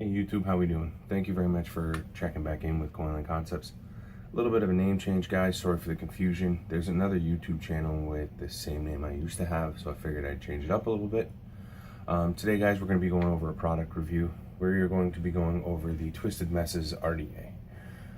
Hey YouTube, how we doing? Thank you very much for checking back in with Coinline Concepts. A little bit of a name change, guys. Sorry for the confusion. There's another YouTube channel with the same name I used to have, so I figured I'd change it up a little bit. Today, guys, we're going to be going over a product review. We're going to be going over the Twisted Messes RDA.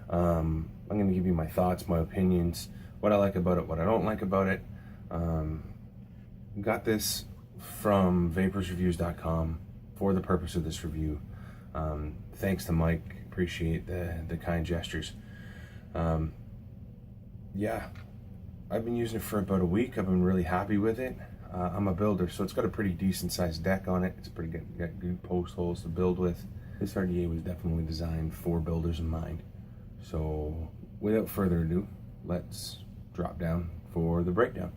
I'm going to give you my thoughts, my opinions, what I like about it, what I don't like about it. Got this from vaporsreviews.com for the purpose of this review. Thanks to Mike, appreciate the kind gestures. Yeah, I've been using it for about a week. I've been really happy with it. I'm a builder, so it's got a pretty decent sized deck on it. It's pretty good, got good post holes to build with. This RDA was definitely designed for builders in mind. So without further ado, let's drop down for the breakdown.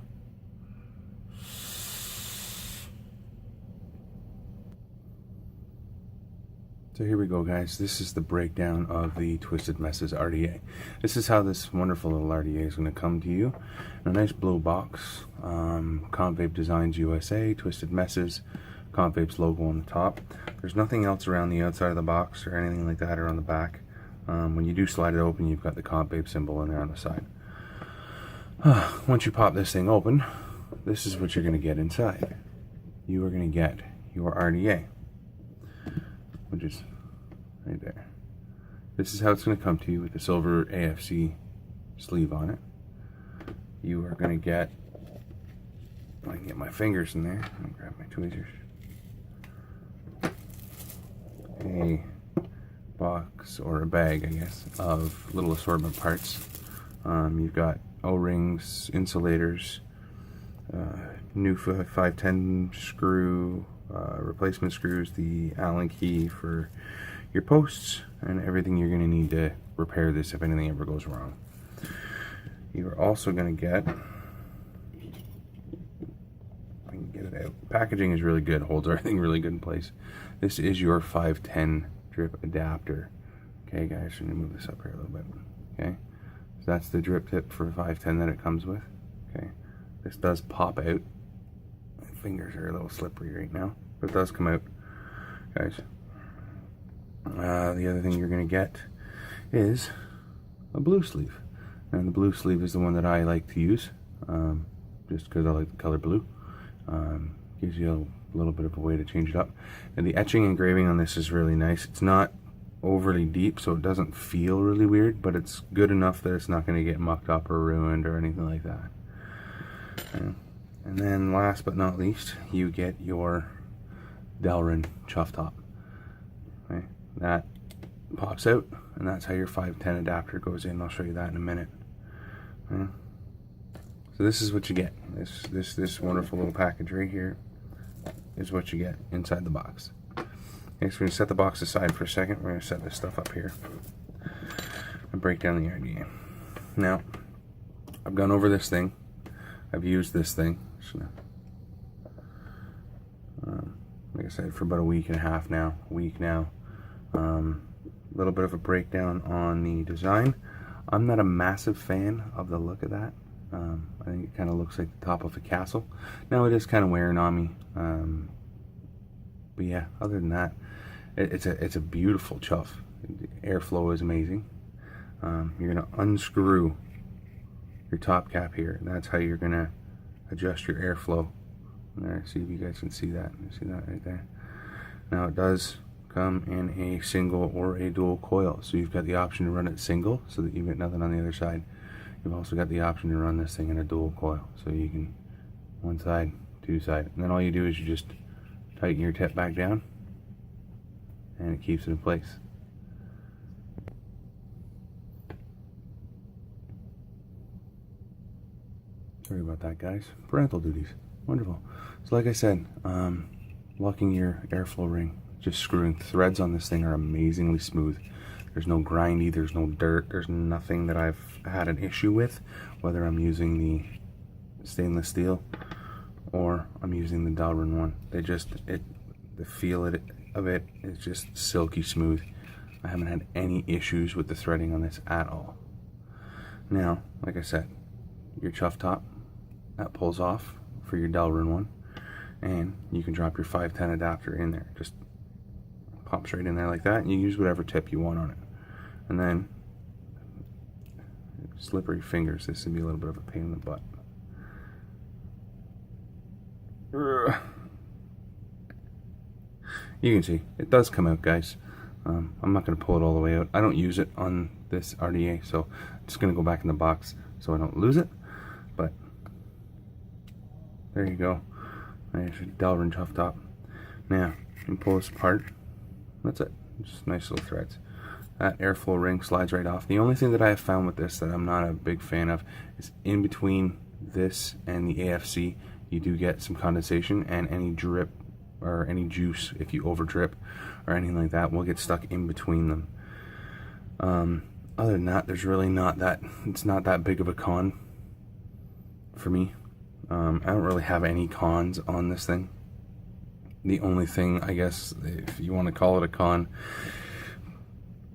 So here we go, guys. This is the breakdown of the Twisted Messes RDA. This is how this wonderful little RDA is going to come to you. In a nice blue box. Comp Vape Designs USA, Twisted Messes, Comp Vape's logo on the top. There's nothing else around the outside of the box or anything like that or on the back. When you do slide it open, you've got the Comp Vape symbol in there on the side. Once you pop this thing open, this is what you're going to get inside. You are going to get your RDA, which is right there. This is how it's going to come to you with the silver AFC sleeve on it. You are going to get, I can get my fingers in there, I'm going to grab my tweezers, a box or a bag, I guess, of little assortment parts. You've got O-rings, insulators, new 510 screw, replacement screws, the Allen key for your posts, and everything you're going to need to repair this if anything ever goes wrong. You are also going to get, I can get it out. Packaging is really good, holds everything really good in place. This is your 510 drip adapter. Okay, guys, let me move this up here a little bit. Okay, so that's the drip tip for 510 that it comes with. Okay, this does pop out. My fingers are a little slippery right now, but it does come out, guys. The other thing you're going to get is a blue sleeve, and the blue sleeve is the one that I like to use, just because I like the color blue. Gives you a little bit of a way to change it up, and the etching engraving on this is really nice. It's not overly deep, so it doesn't feel really weird, but it's good enough that it's not going to get mucked up or ruined or anything like that. And then last but not least, you get your Delrin chuff top. Okay, that pops out, and that's how your 510 adapter goes in. I'll show you that in a minute. Okay. So this is what you get. This wonderful little package right here is what you get inside the box. Okay, so we're going to set the box aside for a second. We're going to set this stuff up here and break down the RDA. Now, I've gone over this thing. I've used this thing, like I said, for about a week and a half now, a little bit of a breakdown on the design. I'm not a massive fan of the look of that. I think it kind of looks like the top of a castle. Now it is kind of wearing on me, but yeah, other than that, it's a beautiful chuff. The airflow is amazing. You're going to unscrew your top cap here, and that's how you're going to adjust your airflow. There, see if you guys can see that. You see that right there? Now it does come in a single or a dual coil, so you've got the option to run it single so that you get nothing on the other side. You've also got the option to run this thing in a dual coil, so you can one side, two side, and then all you do is you just tighten your tip back down and it keeps it in place. Sorry about that, guys. Parental duties. Wonderful. So like I said, locking your airflow ring, just screwing. Threads on this thing are amazingly smooth. There's no grindy, there's no dirt, there's nothing that I've had an issue with, whether I'm using the stainless steel or I'm using the Delrin one. The feel of it is just silky smooth. I haven't had any issues with the threading on this at all. Now, like I said, your chuff top, that pulls off for your Delrin one, and you can drop your 510 adapter in there. Just pops right in there like that, and you use whatever tip you want on it. And then, slippery fingers, this would be a little bit of a pain in the butt. You can see, it does come out, guys. I'm not going to pull it all the way out. I don't use it on this RDA, so I'm just going to go back in the box so I don't lose it. But, there you go. Nice Delrin tough top. Now, you can pull this apart. That's it. Just nice little threads. That airflow ring slides right off. The only thing that I have found with this that I'm not a big fan of is in between this and the AFC, you do get some condensation, and any drip or any juice, if you over drip or anything like that, will get stuck in between them. Other than that, there's really not that, it's not that big of a con for me. I don't really have any cons on this thing. The only thing, I guess, if you want to call it a con,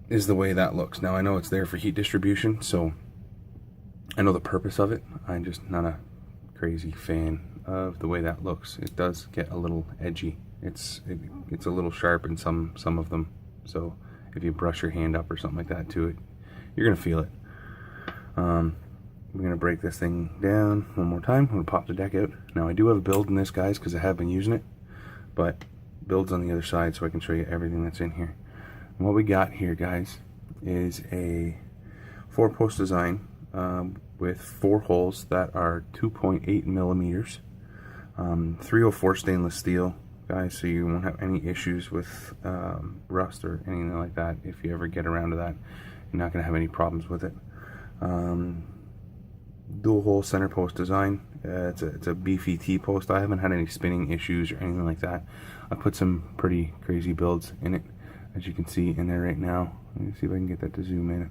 is the way that looks. Now, I know it's there for heat distribution, so I know the purpose of it. I'm just not a crazy fan of the way that looks. It does get a little edgy. It's a little sharp in some of them. So if you brush your hand up or something like that to it, you're gonna feel it. I'm gonna break this thing down one more time. I'm gonna pop the deck out. Now, I do have a build in this, guys, because I have been using it, but build's on the other side, so I can show you everything that's in here. And what we got here, guys, is a 4-post design with 4 holes that are 2.8 millimeters, 304 stainless steel, guys, so you won't have any issues with rust or anything like that. If you ever get around to that, you're not going to have any problems with it. Dual hole center post design. It's a beefy T-post. I haven't had any spinning issues or anything like that. I put some pretty crazy builds in it, as you can see in there right now. Let me see if I can get that to zoom in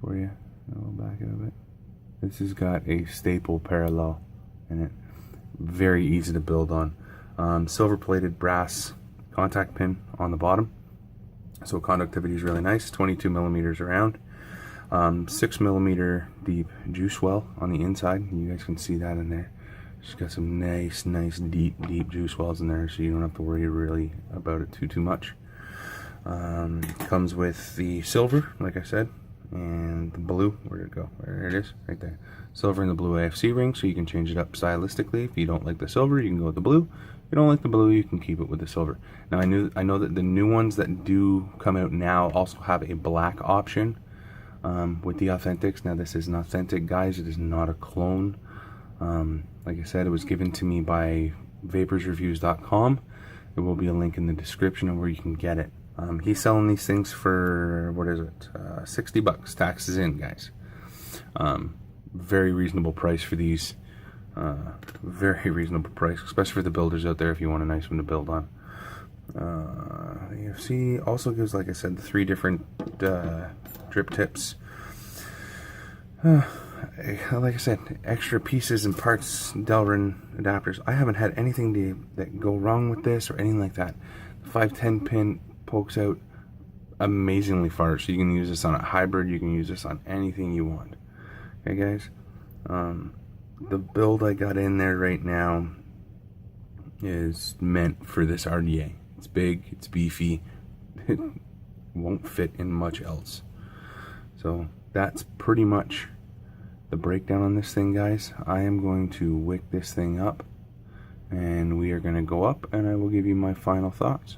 for you. I'll back it a bit. This has got a staple parallel in it. Very easy to build on. Silver plated brass contact pin on the bottom, so conductivity is really nice. 22 millimeters around. 6 millimeter deep juice well on the inside. You guys can see that in there. Just got some nice deep juice wells in there, so you don't have to worry really about it too much. Comes with the silver, like I said, and the blue. Where did it go? There it is, right there. Silver and the blue AFC ring, so you can change it up stylistically. If you don't like the silver, you can go with the blue. If you don't like the blue, you can keep it with the silver. Now, I know that the new ones that do come out now also have a black option with the Authentics. Now, this is an authentic, guys. It is not a clone. Like I said, it was given to me by vaporsreviews.com. There will be a link in the description of where you can get it. He's selling these things for, what is it, 60 bucks, taxes in, guys. Very reasonable price for these. Very reasonable price, especially for the builders out there if you want a nice one to build on. The AFC also gives, like I said, the 3 different drip tips. Like I said, extra pieces and parts, Delrin adapters. I haven't had anything that go wrong with this or anything like that. The 510 pin pokes out amazingly far, so you can use this on a hybrid, you can use this on anything you want. Okay, guys? The build I got in there right now is meant for this RDA. It's big, it's beefy, it won't fit in much else. So that's pretty much the breakdown on this thing, guys. I am going to wick this thing up, and we are going to go up, and I will give you my final thoughts.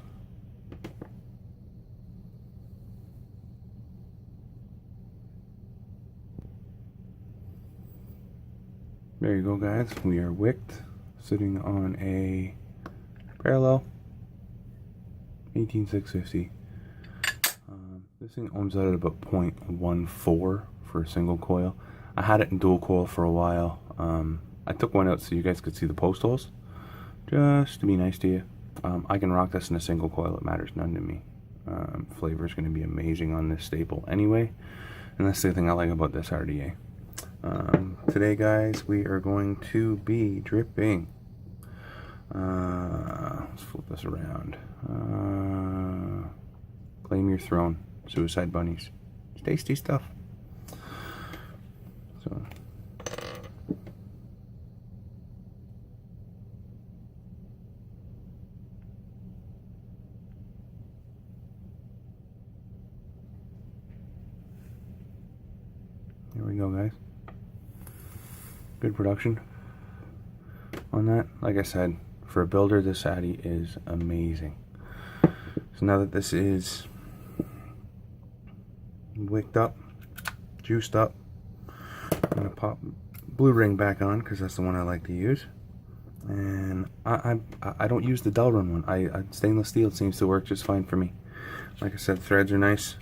There you go, guys. We are wicked, sitting on a parallel 18650. This thing ohms out at about 0.14 for a single coil. I had it in dual coil for a while. I took one out so you guys could see the post holes, just to be nice to you. I can rock this in a single coil. It matters none to me. Flavor is going to be amazing on this staple anyway, and that's the thing I like about this RDA. Today, guys, we are going to be dripping. Let's flip this around. Claim Your Throne, Suicide Bunnies. It's tasty stuff. So, Good production on that. Like I said, for a builder, this Addy is amazing. So now that this is wicked up, juiced up, I'm gonna pop blue ring back on because that's the one I like to use. And I don't use the Delrin one. Stainless steel seems to work just fine for me. Like I said, threads are nice.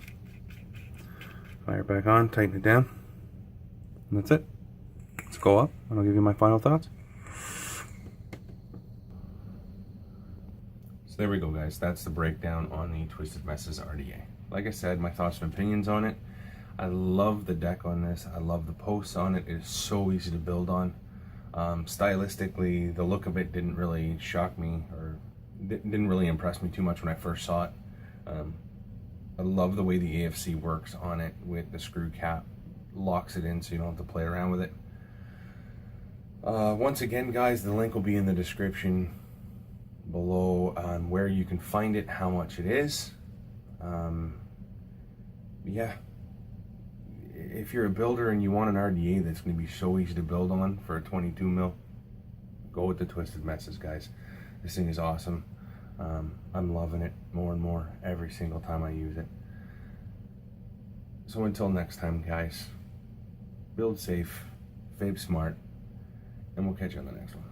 Fire it back on, tighten it down, and that's it. Let's go up and I'll give you my final thoughts. So there we go, guys. That's the breakdown on the Twisted Messes RDA. Like I said, my thoughts and opinions on it. I love the deck on this. I love the posts on it. It is so easy to build on. Stylistically, the look of it didn't really shock me or didn't really impress me too much when I first saw it. I love the way the AFC works on it with the screw cap. Locks it in so you don't have to play around with it. Once again, guys, the link will be in the description below on where you can find it, how much it is. Yeah. If you're a builder and you want an RDA that's going to be so easy to build on for a 22 mil, go with the Twisted Messes, guys. This thing is awesome. I'm loving it more and more every single time I use it. So until next time, guys, build safe, vape smart, and we'll catch you on the next one.